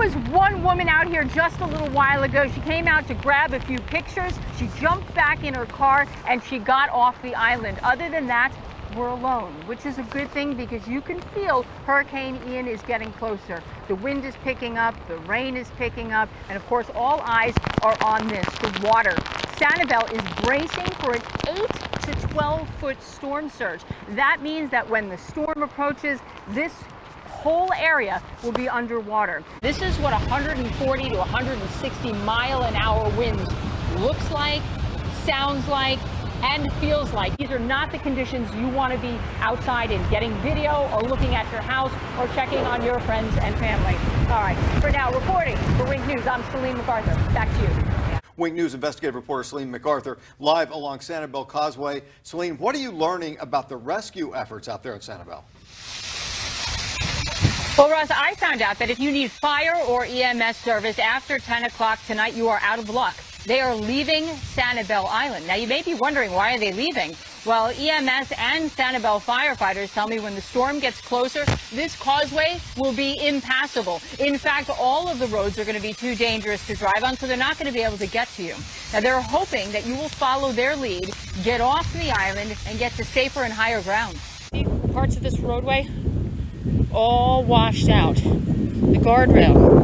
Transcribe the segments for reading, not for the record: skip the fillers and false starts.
was one woman out here just a little while ago. She came out to grab a few pictures. She jumped back in her car and she got off the island. Other than that, we're alone, which is a good thing because you can feel Hurricane Ian is getting closer. The wind is picking up, the rain is picking up, and of course all eyes are on this, the water. Sanibel is bracing for an 8 to 12-foot storm surge. That means that when the storm approaches, this whole area will be underwater. This is what 140 to 160 mile-an-hour winds looks like, sounds like, and feels like. These are not the conditions you want to be outside in, getting video or looking at your house or checking on your friends and family. All right, for now, reporting for Wink News, I'm Celine McArthur. Back to you. Wink News investigative reporter Celine McArthur live along Sanibel Causeway. Celine, what are you learning about the rescue efforts out there at Sanibel? Well, Russ, I found out that if you need fire or EMS service after 10 o'clock tonight, you are out of luck. They are leaving Sanibel Island. Now, you may be wondering, why are they leaving? Well, EMS and Sanibel firefighters tell me when the storm gets closer, this causeway will be impassable. In fact, all of the roads are going to be too dangerous to drive on, so they're not going to be able to get to you. Now, they're hoping that you will follow their lead, get off the island, and get to safer and higher ground. Parts of this roadway all washed out. The guardrail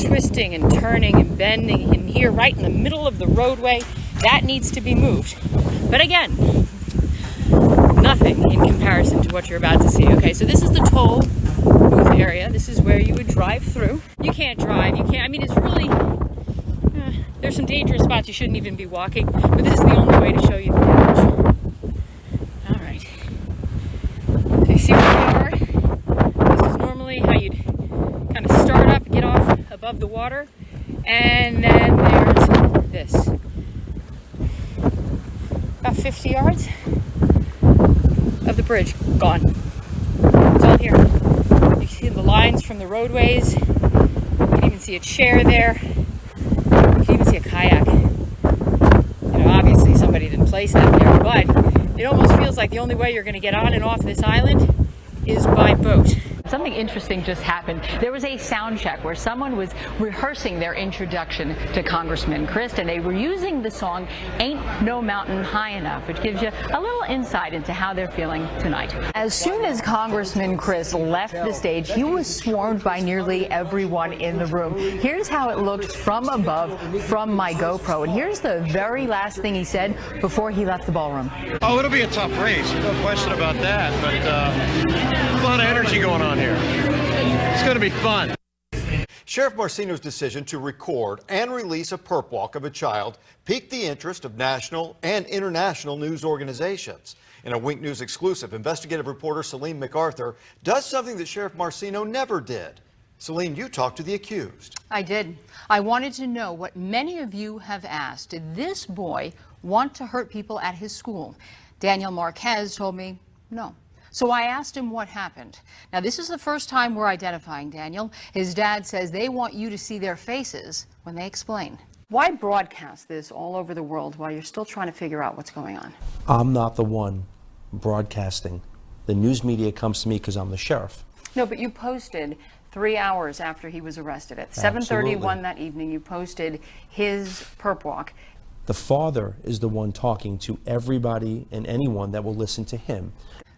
twisting and turning and bending in here right in the middle of the roadway. That needs to be moved. But again, nothing in comparison to what you're about to see. Okay, so this is the toll booth area. This is where you would drive through. You can't drive, you can't, I mean, it's really, there's some dangerous spots you shouldn't even be walking, but this is the only way to show you the approach. All right. So you see where we are? This is normally how you'd kind of start up, get off above the water, and then there's this. About 50 yards of the bridge gone. It's all here. You can see the lines from the roadways. You can even see a chair there. You can even see a kayak. You know, obviously somebody didn't place that there, but it almost feels like the only way you're going to get on and off this island is by boat. Something interesting just happened. There was a sound check where someone was rehearsing their introduction to Congressman Christ, and they were using the song Ain't No Mountain High Enough, which gives you a little insight into how they're feeling tonight. As soon as Congressman Christ left the stage, he was swarmed by nearly everyone in the room. Here's how it looked from above, from my GoPro, and here's the very last thing he said before he left the ballroom. Oh, it'll be a tough race, no question about that, but a lot of energy going on here. It's going to be fun. Sheriff Marcino's decision to record and release a perp walk of a child piqued the interest of national and international news organizations. In a Wink News exclusive, investigative reporter Celine McArthur does something that Sheriff Marcino never did. Celine, you talked to the accused. I did. I wanted to know what many of you have asked. Did this boy want to hurt people at his school? Daniel Marquez told me no. So I asked him what happened. Now, this is the first time we're identifying Daniel. His dad says they want you to see their faces when they explain. Why broadcast this all over the world while you're still trying to figure out what's going on? I'm not the one broadcasting. The news media comes to me because I'm the sheriff. No, but you posted 3 hours after he was arrested. At 7:31 that evening, you posted his perp walk. The father is the one talking to everybody and anyone that will listen to him.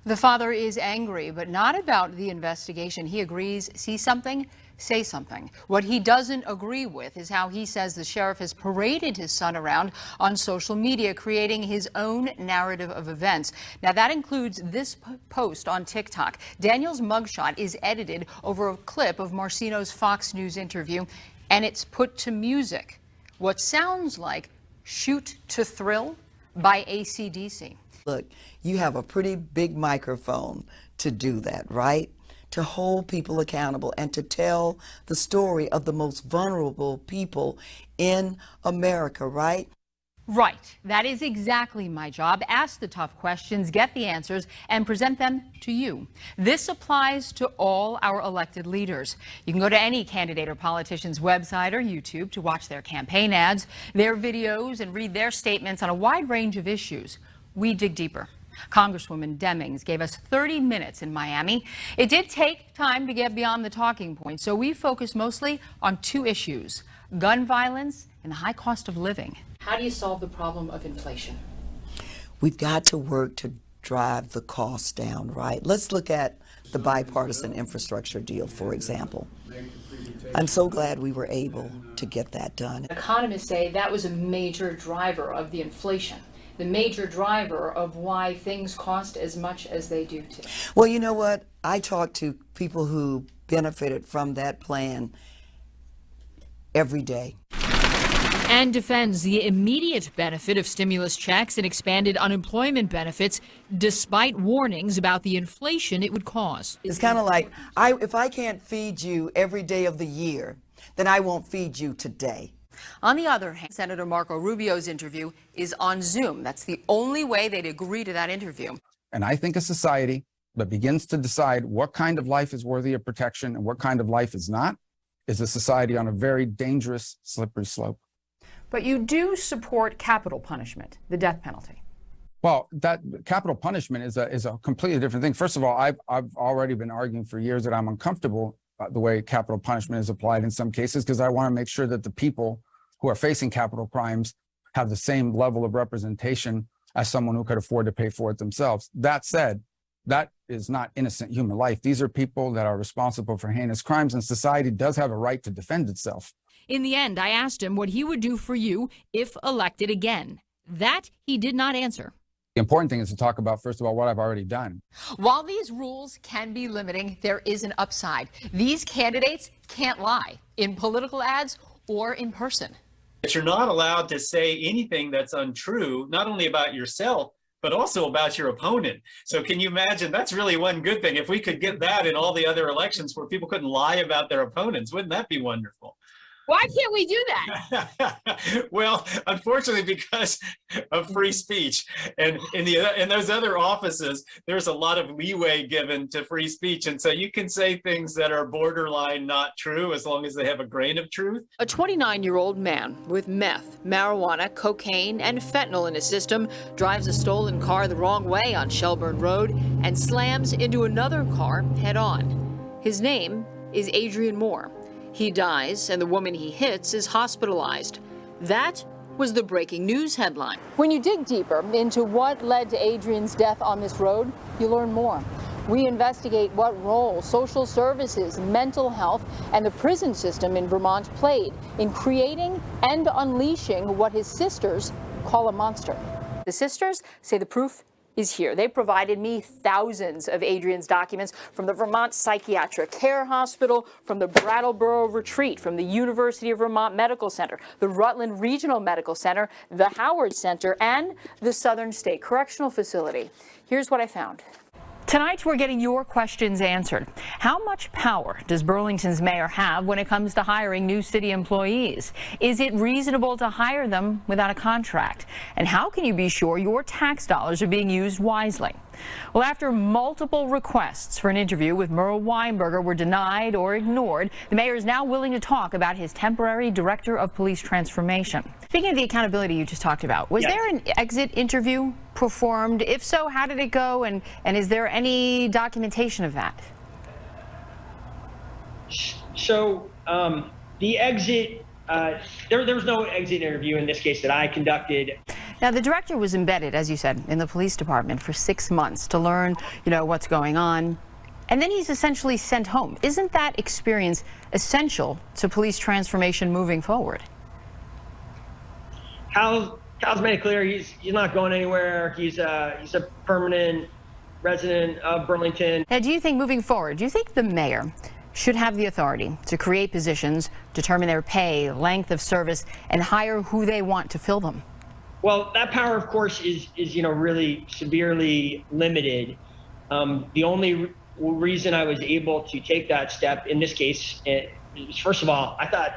The father is angry, but not about the investigation. He agrees, see something, say something. What he doesn't agree with is how he says the sheriff has paraded his son around on social media, creating his own narrative of events. Now, that includes this post on TikTok. Daniel's mugshot is edited over a clip of Marcino's Fox News interview, and it's put to music. What sounds like Shoot to Thrill by AC/DC. Look, you have a pretty big microphone to do that, right? To hold people accountable and to tell the story of the most vulnerable people in America, right? Right. That is exactly my job. Ask the tough questions, get the answers, and present them to you. This applies to all our elected leaders. You can go to any candidate or politician's website or YouTube to watch their campaign ads, their videos, and read their statements on a wide range of issues. We dig deeper. Congresswoman Demings gave us 30 minutes in Miami. It did take time to get beyond the talking points, so we focused mostly on two issues: gun violence and the high cost of living. How do you solve the problem of inflation? We've got to work to drive the costs down, right? Let's look at the bipartisan infrastructure deal, for example. I'm so glad we were able to get that done. Economists say that was a major driver of the inflation, the major driver of why things cost as much as they do today. Well, you know what? I talk to people who benefited from that plan every day. And defends the immediate benefit of stimulus checks and expanded unemployment benefits, despite warnings about the inflation it would cause. It's kind of like, if I can't feed you every day of the year, then I won't feed you today. On the other hand, Senator Marco Rubio's interview is on Zoom. That's the only way they'd agree to that interview. And I think a society that begins to decide what kind of life is worthy of protection and what kind of life is not is a society on a very dangerous, slippery slope. But you do support capital punishment, the death penalty. Well, that capital punishment is a completely different thing. First of all, I've already been arguing for years that I'm uncomfortable the way capital punishment is applied in some cases, because I want to make sure that the people who are facing capital crimes have the same level of representation as someone who could afford to pay for it themselves. That said, that is not innocent human life. These are people that are responsible for heinous crimes, and society does have a right to defend itself. In the end, I asked him what he would do for you if elected again. That he did not answer. The important thing is to talk about, first of all, what I've already done. While these rules can be limiting, there is an upside. These candidates can't lie in political ads or in person. But you're not allowed to say anything that's untrue, not only about yourself, but also about your opponent. So can you imagine? That's really one good thing. If we could get that in all the other elections where people couldn't lie about their opponents, wouldn't that be wonderful? Why can't we do that? Well, unfortunately, because of free speech, and in those other offices, there's a lot of leeway given to free speech, and so you can say things that are borderline not true as long as they have a grain of truth. A 29-year-old man with meth, marijuana, cocaine, and fentanyl in his system drives a stolen car the wrong way on Shelburne Road and slams into another car head-on. His name is Adrian Moore. He dies, and the woman he hits is hospitalized. That was the breaking news headline. When you dig deeper into what led to Adrian's death on this road, you learn more. We investigate what role social services, mental health, and the prison system in Vermont played in creating and unleashing what his sisters call a monster. The sisters say the proof is here. They provided me thousands of Adrian's documents from the Vermont Psychiatric Care Hospital, from the Brattleboro Retreat, from the University of Vermont Medical Center, the Rutland Regional Medical Center, the Howard Center, and the Southern State Correctional Facility. Here's what I found. Tonight, we're getting your questions answered. How much power does Burlington's mayor have when it comes to hiring new city employees? Is it reasonable to hire them without a contract? And how can you be sure your tax dollars are being used wisely? Well, after multiple requests for an interview with Merle Weinberger were denied or ignored, the mayor is now willing to talk about his temporary director of police transformation. Speaking of the accountability you just talked about, was there an exit interview performed? If so, how did it go? And is there any documentation of that? So the exit, there was no exit interview in this case that I conducted. Now, the director was embedded, as you said, in the police department for 6 months to learn, what's going on. And then he's essentially sent home. Isn't that experience essential to police transformation moving forward? Cal's made it clear he's not going anywhere. He's a permanent resident of Burlington. Now, do you think moving forward, do you think the mayor should have the authority to create positions, determine their pay, length of service, and hire who they want to fill them? Well, that power, of course, is really severely limited. The only reason I was able to take that step in this case is, first of all, I thought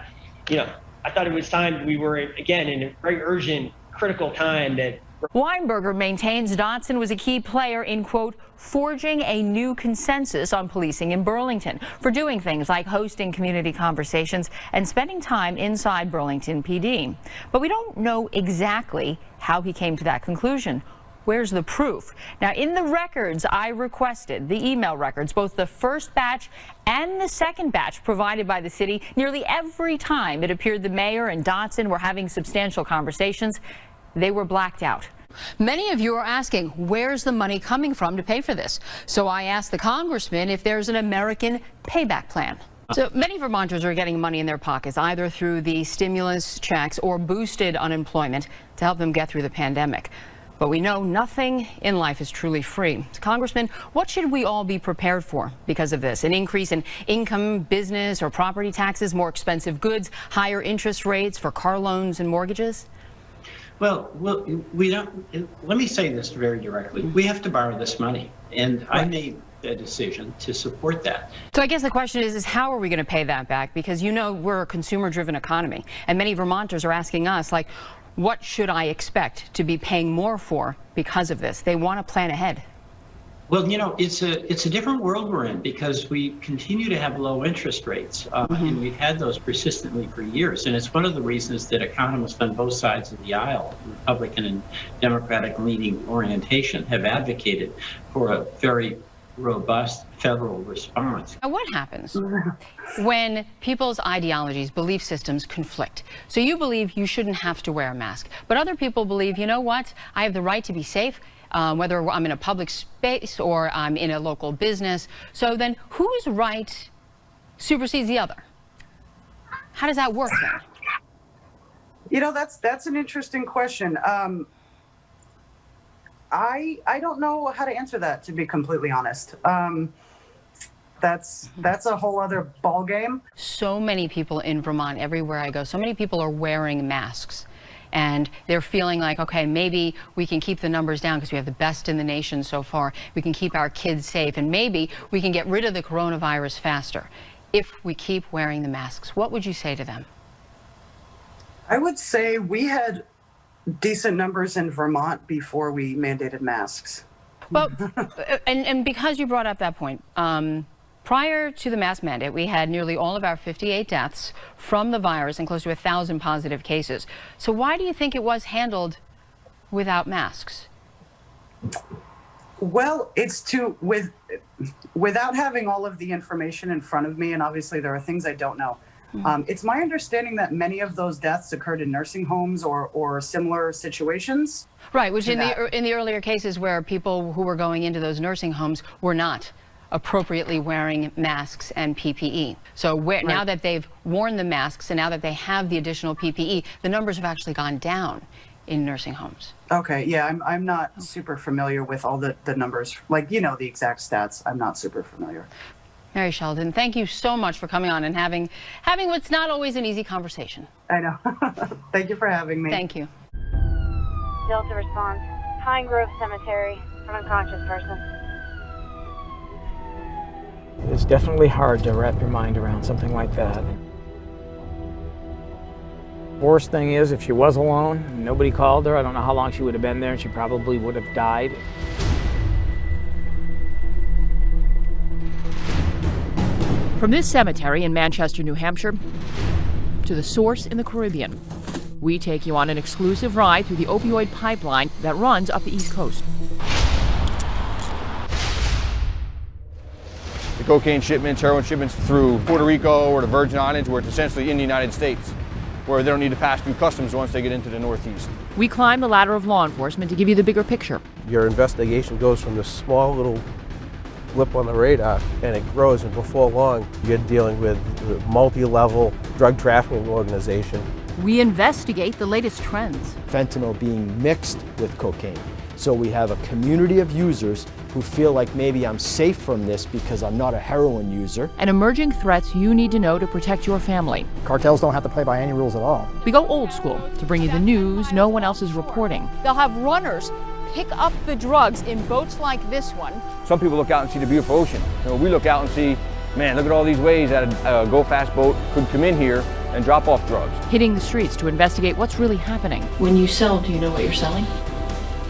it was time. We were again in a very urgent, critical time that. Weinberger maintains Dotson was a key player in, quote, forging a new consensus on policing in Burlington for doing things like hosting community conversations and spending time inside Burlington PD. But we don't know exactly how he came to that conclusion where's the proof? Now, in the records I requested, the email records, both the first batch and the second batch provided by the city, nearly every time it appeared the mayor and Dotson were having substantial conversations, they were blacked out. Many of you are asking, where's the money coming from to pay for this? So I asked the congressman if there's an American payback plan. So many Vermonters are getting money in their pockets, either through the stimulus checks or boosted unemployment to help them get through the pandemic. But we know nothing in life is truly free. Congressman, what should we all be prepared for because of this? An increase in income, business, or property taxes, more expensive goods, higher interest rates for car loans and mortgages? Well, we don't. Let me say this very directly. We have to borrow this money, and I made a decision to support that. So I guess the question is how are we going to pay that back? Because you know we're a consumer-driven economy, and many Vermonters are asking us, like, what should I expect to be paying more for because of this? They want to plan ahead. Well, you know, it's a different world we're in because we continue to have low interest rates, and we've had those persistently for years. And it's one of the reasons that economists on both sides of the aisle, Republican and Democratic leaning orientation, have advocated for a very robust federal response. Now, what happens when people's ideologies, belief systems conflict? So you believe you shouldn't have to wear a mask, but other people believe, you know what, I have the right to be safe, whether I'm in a public space or I'm in a local business. So then whose right supersedes the other? How does that work then? You know, that's an interesting question. I don't know how to answer that, to be completely honest. That's a whole other ball game. So many people in Vermont, everywhere I go, so many people are wearing masks. And they're feeling like, okay, maybe we can keep the numbers down because we have the best in the nation so far. We can keep our kids safe, and maybe we can get rid of the coronavirus faster if we keep wearing the masks. What would you say to them? I would say we had decent numbers in Vermont before we mandated masks. Well, and because you brought up that point, prior to the mask mandate, we had nearly all of our 58 deaths from the virus and close to 1,000 positive cases. So why do you think it was handled without masks? Well, it's without having all of the information in front of me, and obviously there are things I don't know. It's my understanding that many of those deaths occurred in nursing homes or similar situations. Right, which in the earlier cases where people who were going into those nursing homes were not appropriately wearing masks and PPE. So now that they've worn the masks and now that they have the additional PPE, the numbers have actually gone down in nursing homes. Okay, yeah, I'm not super familiar with all the numbers, like, you know, the exact stats. I'm not super familiar. Mary Sheldon, thank you so much for coming on and having what's not always an easy conversation. I know. Thank you for having me. Thank you. Delta response, Pine Grove Cemetery, an unconscious person. It's definitely hard to wrap your mind around something like that. Worst thing is, if she was alone, nobody called her, I don't know how long she would have been there, and she probably would have died. From this cemetery in Manchester, New Hampshire, to the source in the Caribbean, we take you on an exclusive ride through the opioid pipeline that runs up the East Coast. The cocaine shipments, heroin shipments through Puerto Rico or the Virgin Islands, where it's essentially in the United States, where they don't need to pass through customs once they get into the Northeast. We climb the ladder of law enforcement to give you the bigger picture. Your investigation goes from this small little blip on the radar, and it grows, and before long, you're dealing with a multi-level drug trafficking organization. We investigate the latest trends. Fentanyl being mixed with cocaine. So we have a community of users who feel like maybe I'm safe from this because I'm not a heroin user. And emerging threats you need to know to protect your family. Cartels don't have to play by any rules at all. We go old school to bring you the news no one else is reporting. They'll have runners pick up the drugs in boats like this one. Some people look out and see the beautiful ocean. You know, we look out and see, man, look at all these ways that a go-fast boat could come in here and drop off drugs. Hitting the streets to investigate what's really happening. When you sell, do you know what you're selling?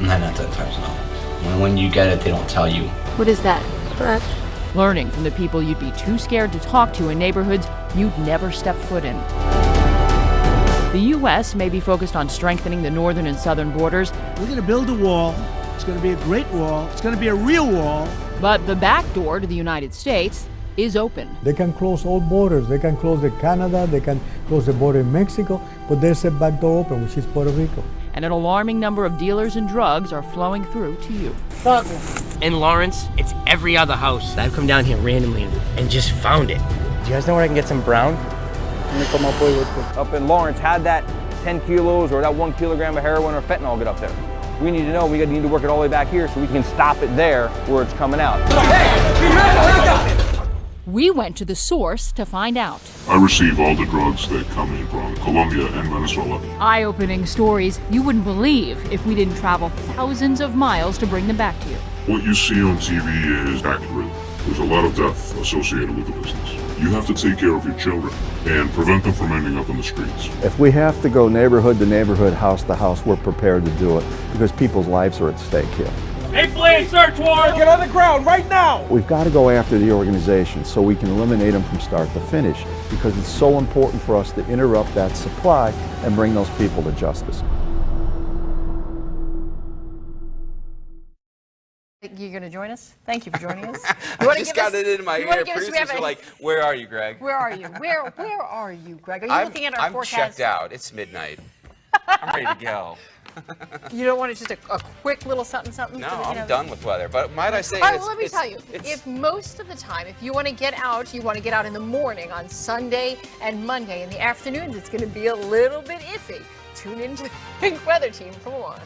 9 out of 10 times no. When you get it, they don't tell you. What is that? Correct. Learning from the people you'd be too scared to talk to in neighborhoods you'd never step foot in. The U.S. may be focused on strengthening the northern and southern borders. We're going to build a wall It's going to be a great wall. It's going to be a real wall. But the back door to the United States is open. They can close all borders. They can close the Canada, they can close the border in Mexico, but there's a back door open, which is Puerto Rico. And an alarming number of dealers and drugs are flowing through to you. In Lawrence, it's every other house. I've come down here randomly and just found it. Do you guys know where I can get some brown? Up in Lawrence, had that 10 kilos or that 1 kilogram of heroin or fentanyl get up there. We need to know, we need to work it all the way back here so we can stop it there where it's coming out. We went to the source to find out. I receive all the drugs that come in from Colombia and Venezuela. Eye-opening stories you wouldn't believe if we didn't travel thousands of miles to bring them back to you. What you see on TV is accurate. There's a lot of death associated with the business. You have to take care of your children and prevent them from ending up on the streets. If we have to go neighborhood to neighborhood, house to house, we're prepared to do it because people's lives are at stake here. Hey, police, search warrant! Get on the ground right now! We've got to go after the organization so we can eliminate them from start to finish because it's so important for us to interrupt that supply and bring those people to justice. You're going to join us? Thank you for joining us. I just got it in my ear. Producers are like, where are you, Greg? Where are you? Where are you, Greg? Are you looking at our forecast? I'm checked out. It's midnight. I'm ready to go. You don't want it just a quick little something? No, I'm done with weather. But might I say, all right, well, let me tell you, if most of the time, if you want to get out, you want to get out in the morning on Sunday and Monday. In the afternoons, it's going to be a little bit iffy. Tune in to the Pink Weather Team for more.